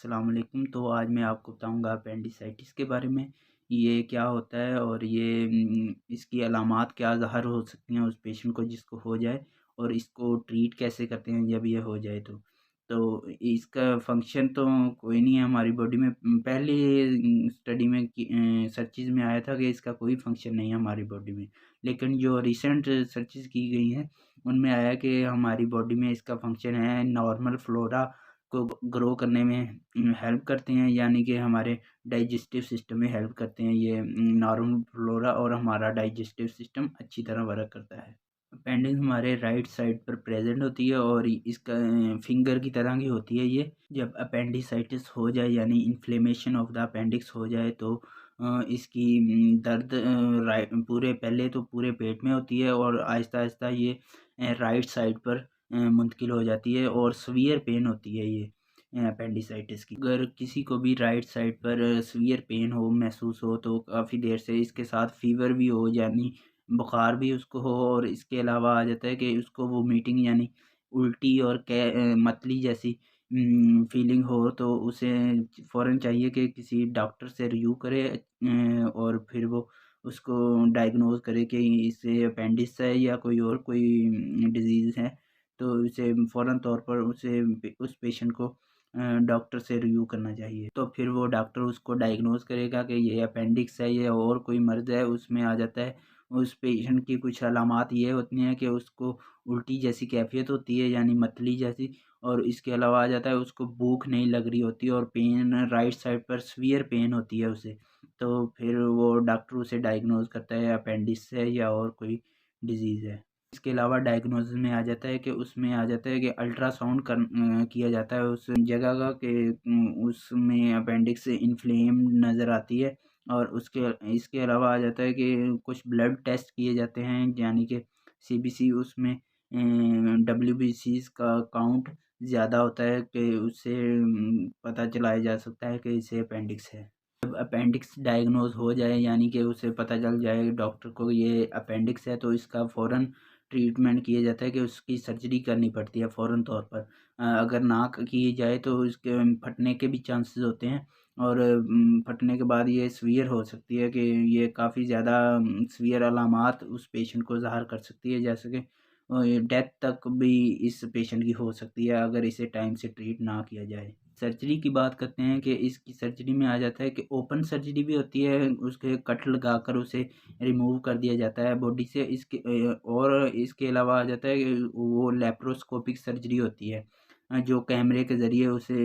अस्सलाम वालेकुम। तो आज मैं आपको बताऊंगा अपेंडिसाइटिस के बारे में। ये क्या होता है और ये इसकी अलामात क्या ज़ाहिर हो सकती हैं उस पेशेंट को जिसको हो जाए, और इसको ट्रीट कैसे करते हैं जब ये हो जाए तो इसका फंक्शन तो कोई नहीं है हमारी बॉडी में। पहले स्टडी में सर्चेज में आया था कि इसका कोई फंक्शन नहीं है हमारी बॉडी में, लेकिन जो रिसेंट सर्चेज की गई हैं उनमें आया कि हमारी बॉडी में इसका फंक्शन है नॉर्मल फ्लोरा को ग्रो करने में हेल्प करते हैं, यानी कि हमारे डाइजेस्टिव सिस्टम में हेल्प करते हैं ये नॉर्मल फ्लोरा, और हमारा डाइजेस्टिव सिस्टम अच्छी तरह वर्क करता है। अपेंडिक्स हमारे राइट साइड पर प्रेजेंट होती है और इसका फिंगर की तरह की होती है ये। जब अपेंडिसाइटिस हो जाए यानी इन्फ्लेमेशन ऑफ द अपेंडिक्स हो जाए तो इसकी दर्द पूरे पहले तो पूरे पेट में होती है और आहिस्ता आहिस्ता ये राइट साइड पर मुंतकिल हो जाती है और सीवियर पेन होती है ये अपेंडिसाइटिस की। अगर किसी को भी राइट साइड पर सीवियर पेन हो महसूस हो तो काफ़ी देर से, इसके साथ फीवर भी हो यानी बुखार भी उसको हो, और इसके अलावा आ जाता है कि उसको वोमिटिंग यानी उल्टी और मतली जैसी फीलिंग हो, तो उसे फ़ौरन चाहिए कि किसी डॉक्टर से रिव्यू करे और फिर वो उसको डायग्नोज़ करे कि इसे अपेंडिक्स है या कोई और कोई डिज़ीज़ है। तो उसे फ़ौरन तौर पर उस पेशेंट को डॉक्टर से रिव्यू करना चाहिए। तो फिर वो डॉक्टर उसको डायग्नोज़ करेगा कि ये अपेंडिक्स है या और कोई मर्ज़ है, उसमें आ जाता है। उस पेशेंट की कुछ अलामात ये होती हैं कि उसको उल्टी जैसी कैफ़ियत होती है यानी मतली जैसी, और इसके अलावा आ जाता है उसको भूख नहीं लग रही होती और पेन राइट साइड पर सीवियर पेन होती है उसे। तो फिर वो डॉक्टर उसे डायग्नोज़ करता है अपेंडिक्स है या और कोई डिज़ीज़ है। इसके अलावा डायग्नोसिस में आ जाता है कि उसमें आ जाता है कि अल्ट्रासाउंड किया जाता है उस जगह का कि उसमें अपेंडिक्स इन्फ्लेम नज़र आती है, और उसके इसके अलावा आ जाता है कि कुछ ब्लड टेस्ट किए जाते हैं यानी कि सीबीसी, उसमें डब्ल्यूबीसीज़ का काउंट ज़्यादा होता है कि उससे पता चलाया जा सकता है कि इसे अपेंडिक्स है। जब अपेंडिक्स डायग्नोज़ हो जाए यानी कि उसे पता चल जाए डॉक्टर को ये अपेंडिक्स है, तो इसका फ़ौरन ट्रीटमेंट किया जाता है कि उसकी सर्जरी करनी पड़ती है फ़ौरन तौर पर। अगर ना की जाए तो उसके फटने के भी चांसेस होते हैं, और फटने के बाद ये सीवियर हो सकती है कि ये काफ़ी ज़्यादा सीवियर अलामात उस पेशेंट को ज़ाहिर कर सकती है, जैसे कि डेथ तक भी इस पेशेंट की हो सकती है अगर इसे टाइम से ट्रीट ना किया जाए। सर्जरी की बात करते हैं कि इसकी सर्जरी में आ जाता है कि ओपन सर्जरी भी होती है, उसके कट लगाकर उसे रिमूव कर दिया जाता है बॉडी से। और इसके अलावा आ जाता है कि वो लेप्रोस्कोपिक सर्जरी होती है, जो कैमरे के ज़रिए उसे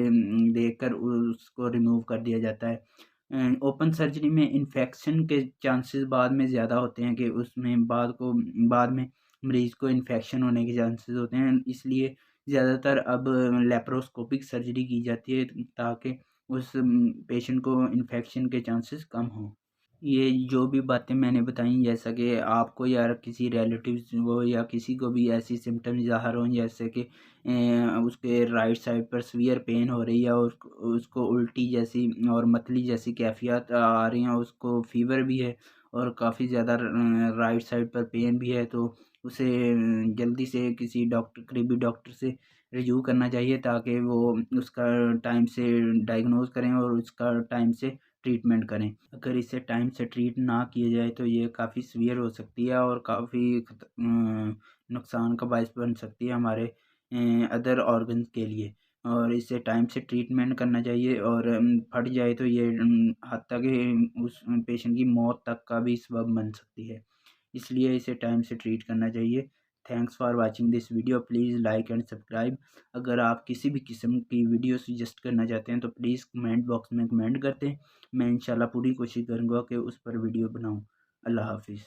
देखकर उसको रिमूव कर दिया जाता है। ओपन सर्जरी में इन्फेक्शन के चांसेस बाद में ज़्यादा होते हैं कि उसमें बाद में मरीज़ को इन्फेक्शन होने के चांसेस होते हैं, इसलिए ज़्यादातर अब लेप्रोस्कोपिक सर्जरी की जाती है ताकि उस पेशेंट को इन्फेक्शन के चांसेस कम हों। ये जो भी बातें मैंने बताई, जैसा कि आपको या किसी रिलेटिव्स को या किसी को भी ऐसी सिम्पटम्स ज़ाहिर हों जैसे कि उसके राइट साइड पर सीवियर पेन हो रही है और उसको उल्टी जैसी और मतली जैसी कैफियत आ रही हैं, उसको फ़ीवर भी है और काफ़ी ज़्यादा राइट साइड पर पेन भी है, तो उसे जल्दी से किसी डॉक्टर करीबी डॉक्टर से रिव्यू करना चाहिए ताकि वो उसका टाइम से डायग्नोज़ करें और उसका टाइम से ट्रीटमेंट करें। अगर इसे टाइम से ट्रीट ना किया जाए तो ये काफ़ी सीवियर हो सकती है और काफ़ी नुकसान का बायस बन सकती है हमारे अदर ऑर्गन्स के लिए, और इसे टाइम से ट्रीटमेंट करना चाहिए। और फट जाए तो ये हत्ता कि उस पेशेंट की मौत तक का भी सबब बन सकती है, इसलिए इसे टाइम से ट्रीट करना चाहिए। Thanks for watching this video, please like and subscribe. अगर आप किसी भी किस्म की वीडियो सजेस्ट करना चाहते हैं तो प्लीज़ कमेंट बॉक्स में कमेंट कर दें। मैं इंशाल्लाह पूरी कोशिश करूँगा कि उस पर वीडियो बनाऊँ। अल्लाह हाफ़िज़।